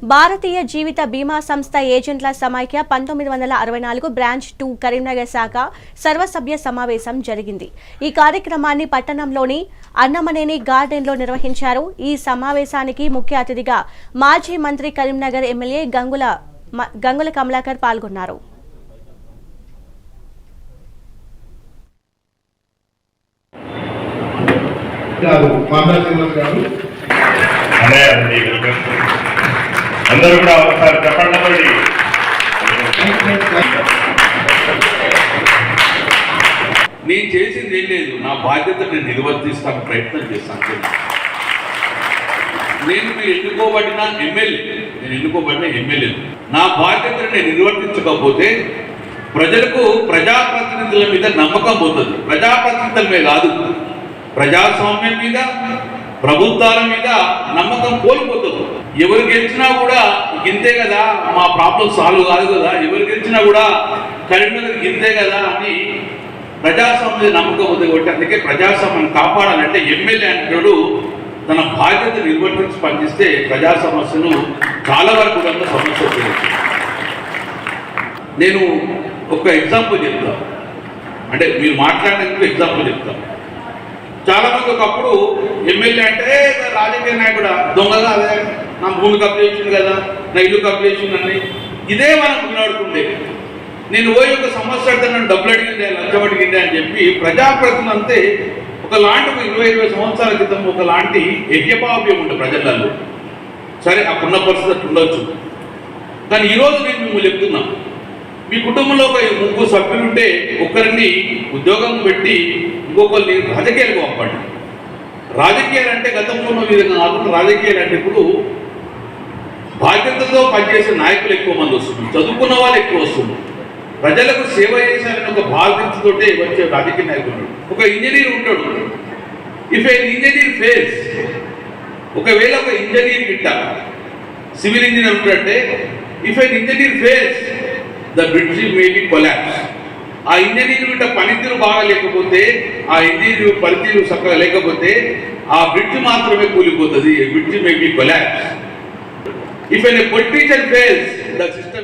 భారతీయ జీవిత బీమా సంస్థ ఏజెంట్ల సమైక్య 1964 బ్రాంచ్ 2 కరీంనగర్ శాఖ సర్వసభ్య సమావేశం జరిగింది. ఈ కార్యక్రమాన్ని పట్టణంలోని అన్నమనేని గార్డెన్లో నిర్వహించారు. ఈ సమావేశానికి ముఖ్య అతిథిగా మాజీ మంత్రి కరీంనగర్ ఎమ్మెల్యే గంగుల కమలాకర్ పాల్గొన్నారు. అందరూ కూడా ఒకసారి చెప్పండి. నేను చేసింది ఏం లేదు, నా బాధ్యత నేను నిర్వర్తిస్తాను, ప్రయత్నం చేస్తాను. నేను ఎన్నుకోబడిన ఎమ్మెల్యే నా బాధ్యతను నేను నిర్వర్తించకపోతే ప్రజలకు ప్రజాప్రతినిధుల మీద నమ్మకం పోతుంది. ప్రజాప్రతినిధుల మీద కాదు, ప్రజాస్వామ్యం మీద, ప్రభుత్వాల మీద నమ్మకం కోల్పోతుంది. ఎవరు గెలిచినా కూడా ఇంతే కదా, మా ప్రాబ్లం సాల్వ్ కాదు కదా, ఎవరు గెలిచినా కూడా కరీంనగర్ ఇంతే కదా అని ప్రజాస్వామ్యం నమ్మకం ఉంది. కాబట్టి అందుకే ప్రజాస్వామ్యం కాపాడాలంటే ఎమ్మెల్యే అంటాడు తన బాధ్యత నిర్వర్తించి పనిచేస్తే ప్రజా సమస్యను చాలా వరకు సమస్య వస్తుంది. నేను ఒక ఎగ్జాంపుల్ చెప్తాను, అంటే మీరు మాట్లాడడానికి ఎగ్జాంపుల్ చెప్తాను. చాలా మంది ఒకప్పుడు ఎమ్మెల్యే అంటే రాజకీయ నాయకుడు దొంగగా, అదే నా భూమి కబ్జా చేసింది కదా, నా ఇల్లు కబ్జా చేసింది అని ఇదే మనం వినాడుతుండే. నేను పోయి ఒక సమస్య అంటే నన్ను డబ్బులు అడిగిందే, లంచం అడిగిందే అని చెప్పి ప్రజాప్రతినిధులు అంతే ఒకలాంటి 20 సంవత్సరాల క్రితం ఒకలాంటి యజ్ఞపావ్యం ఉండే ప్రజలలో. సరే అప్పుడున్న పరిస్థితి ఉండొచ్చు, కానీ ఈరోజు నేను మిమ్మల్ని చెప్తున్నా, మీ కుటుంబంలో ఒక 3 సభ్యులు ఉంటే ఒకరిని ఉద్యోగం పెట్టి ఇంకొకరిని రాజకీయాలకు పంపండి. రాజకీయాలు అంటే గతంలో ఉన్న విధంగా కాకుండా రాజకీయాలు అంటే ఇప్పుడు బాధ్యతతో పనిచేసే నాయకులు ఎక్కువ మంది వస్తున్నారు, చదువుకున్న వాళ్ళు ఎక్కువ వస్తున్నారు, ప్రజలకు సేవ చేశారని ఒక బాధ్యతతోటే వచ్చే రాజకీయ నాయకుడు. ఒక ఇంజనీర్ ఉంటాడు, ఇఫ్ ఏ ఇంజనీర్ ఫెయిల్స్, ఒకవేళ ఒక ఇంజనీర్ గిట్ట సివిల్ ఇంజనీర్ ఉంటాడంటే if a engineer fails the bridge may be collapse. ఆ ఇంజనీర్ గిట్ట పనితీరు బాగా లేకపోతే, ఆ ఇంజనీర్ పనితీరు చక్కగా లేకపోతే ఆ బ్రిడ్జ్ మాత్రమే కూలిపోతుంది. Bridge may be collapse. If an politician fails the system